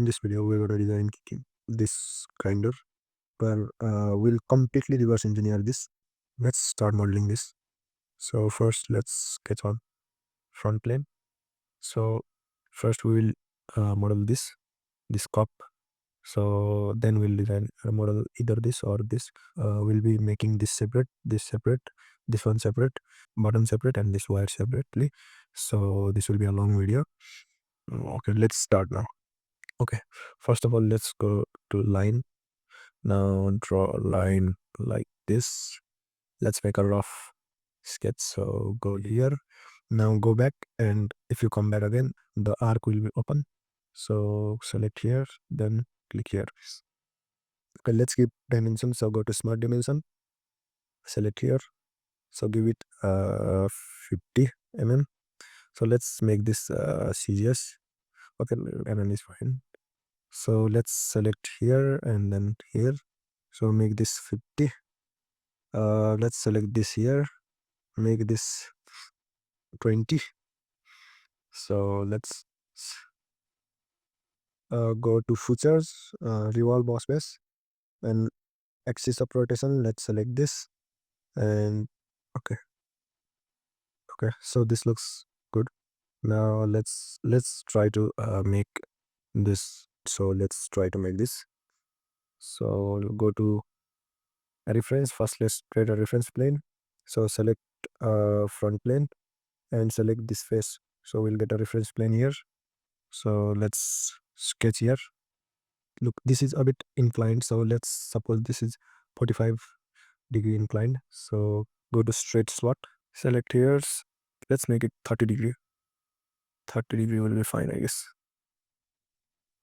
this video we're gonna design this grinder where we'll completely reverse engineer this. Let's start modeling this. So first let's sketch on front plane. So first we will model this cup. So then we'll design a model either this or this. We'll be making this separate, this one separate, bottom separate, and this wire separately. So this will be a long video. Okay, let's start now. Okay, first of all, let's go to line. Now draw a line like this. Let's make a rough sketch. So go here. Now go back, and if you come back again, the arc will be open. So select here, then click here. Okay, let's give dimension. So go to smart dimension, select here. So give it 50 mm. So let's make this CGS. Okay, mm is fine. So let's select here and then here. So make this 50. Let's select this here, make this 20. So let's go to features, revolve boss base, and axis of rotation. Let's select this, and okay. So this looks good. Now let's try to make this. So let's try to make this. So go to a reference. First let's create a reference plane. So select front plane and select this face. So we'll get a reference plane here. So let's sketch here. Look, this is a bit inclined, so let's suppose this is 45-degree inclined. So go to straight slot, select here, let's make it 30-degree. 30-degree will be fine, I guess.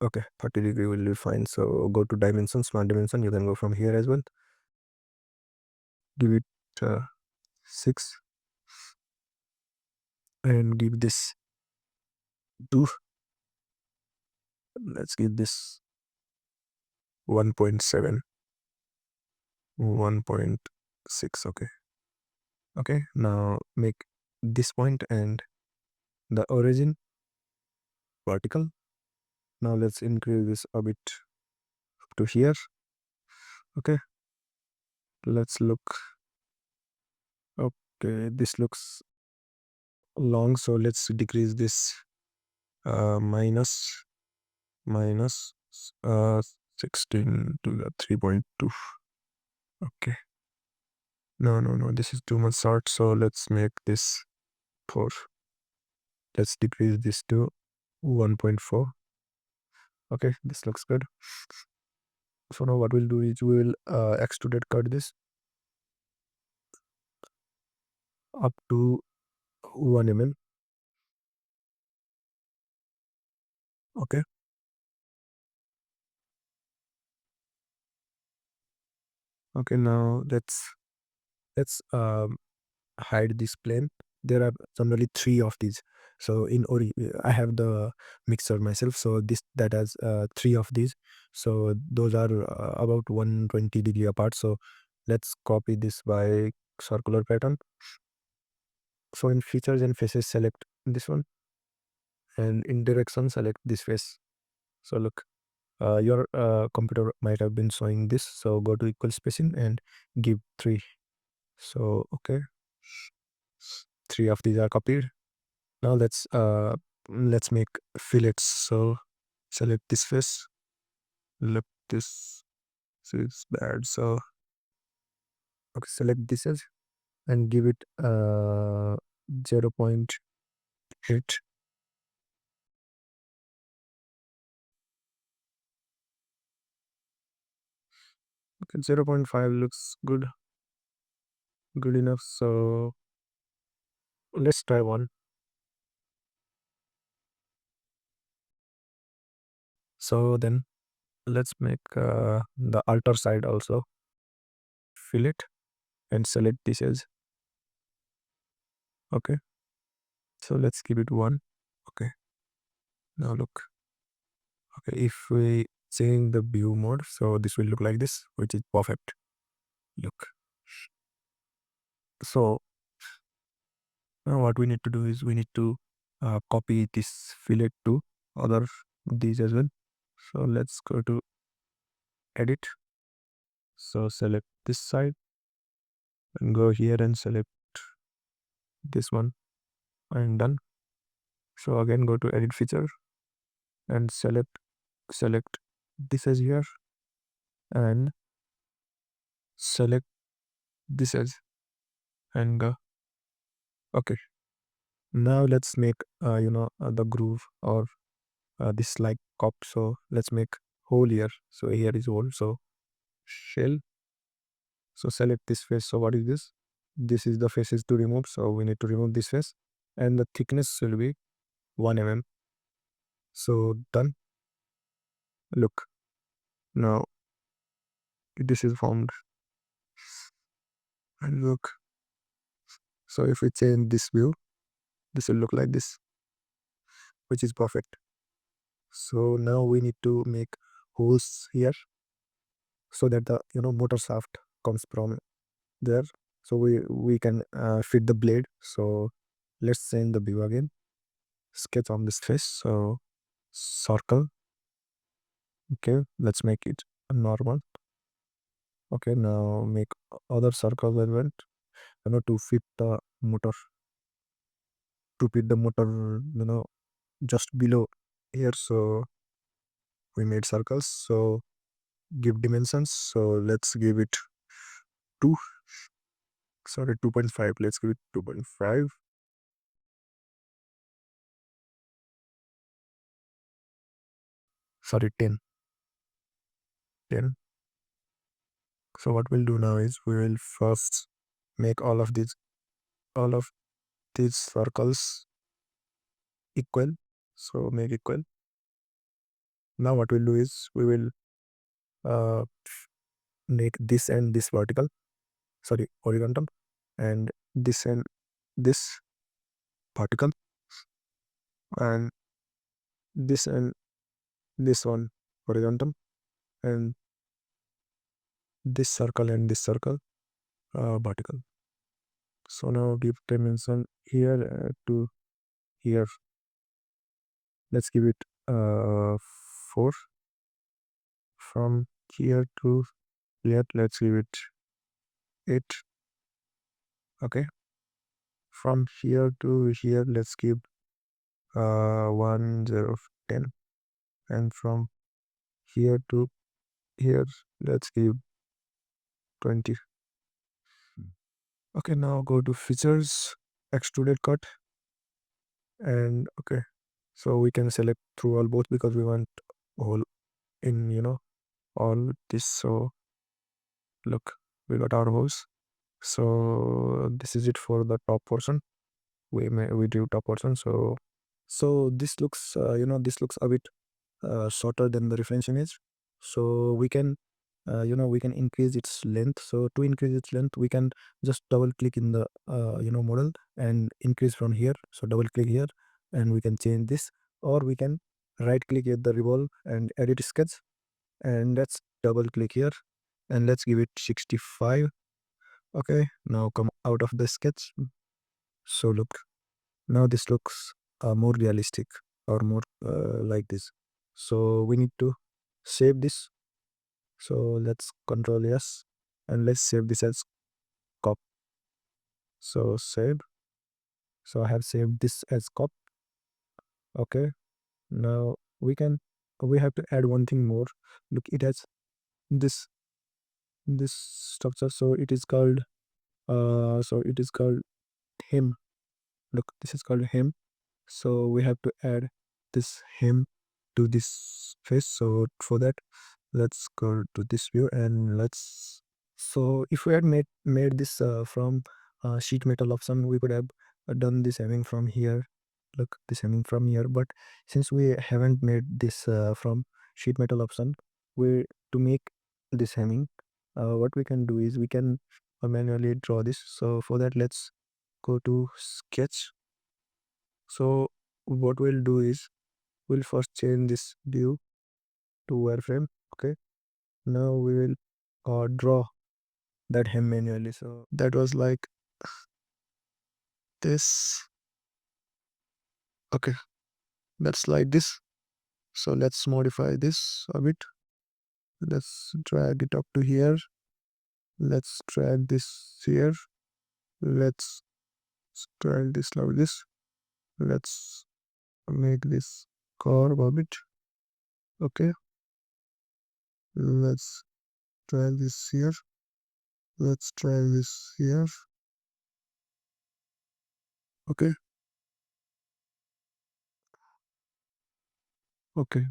Okay, 30-degree will be fine. So go to dimension, smart dimension. You can go from here as well. Give it 6 and give this 2. Let's give this 1.7, 1.6. Okay, now make this point and the origin vertical. Now let's increase this a bit up to here. Okay, let's look. Okay, this looks long, so let's decrease this minus 16 to the 3.2. Okay, no, this is too much short, so let's make this 4. Let's decrease this to 1.4. Okay, this looks good. So now what we'll do is we will extruded cut this up to 1 mm. Okay, now let's hide this plane. There are generally 3 of these. So in Ori, I have the mixer myself, so that has 3 of these. So those are about 120-degree apart. So let's copy this by circular pattern. So in features and faces, select this one, and in direction select this face. So look, your computer might have been showing this. So go to equal spacing and give 3. So okay, 3 of these are copied. Now let's make fillets. So select this face. Look, this is bad. So okay, select this as and give it 0.8. Okay, 0.5 looks good enough. So let's try 1. So then let's make the alter side also fillet and select this as. Okay, so let's give it 1. Okay, now look. Okay, if we change the view mode, so this will look like this, which is perfect. Look. So now what we need to do is we need to copy this fillet to other these as well. So let's go to edit. So select this side and go here and select this one and done. So again go to edit feature and select this as here and select this as and go. Okay. Now let's make the groove or this like cup. So let's make hole here. So here is hole. So shell. So select this face. So what is this? This is the faces to remove. So we need to remove this face and the thickness will be 1 mm. So done. Look, now this is formed and look. So if we change this view, this will look like this, which is perfect. So now we need to make holes here so that the motor shaft comes from there. So we can fit the blade. So let's change the view again. Sketch on this face. So circle. Okay, let's make it normal. Okay, now make other circle element, to fit the motor, just below here. So we made circles. So give dimensions. So let's give it 2, sorry, 2.5. Let's give it 2.5. Sorry, 10. 10. So what we'll do now is we will first make all of these circles equal. So make equal. Now what we'll do is we will uh, make this and this vertical, sorry, horizontal, and this and this vertical, and this and this one horizontal, and this circle and this circle vertical. So now give dimension here to here. Let's give it 4. From here to here, let's give it 8. Okay. From here to here, let's give 1 0 10, and from here to here, let's give 20. Okay, now go to features, extruded cut, and okay, so we can select through all both because we want all in all this. So look, we got our holes. So this is it for the top portion. We do top portion. So this looks this looks a bit shorter than the reference image. So we can increase its length. So to increase its length, we can just double click in the model and increase from here. So double click here and we can change this, or we can right click at the revolve and edit sketch, and let's double click here and let's give it 65. Okay, now come out of the sketch. So look, now this looks more realistic, or more like this. So we need to save this. So let's control yes and let's save this as cop. So save. So I have saved this as cop. Okay, now we have to add one thing more. Look, it has this this structure. So it is called hem. Look, this is called hem. So we have to add this hem to this face. So for that, let's go to this view and let's. So if we had made this from sheet metal option, we could have done this hemming from here. Look, this hemming from here. But since we haven't made this from sheet metal option, we to make this hemming, what we can do is we can manually draw this. So for that, let's go to sketch. So what we'll do is we'll first change this view to wireframe. Okay, now we will draw that hem manually. So that was like this. Okay, that's like this. So let's modify this a bit. Let's drag it up to here. Let's drag this here. Let's drag this like this. Let's make this curve a bit. Okay. Let's drag this here. Let's drag this here. Okay. Okay.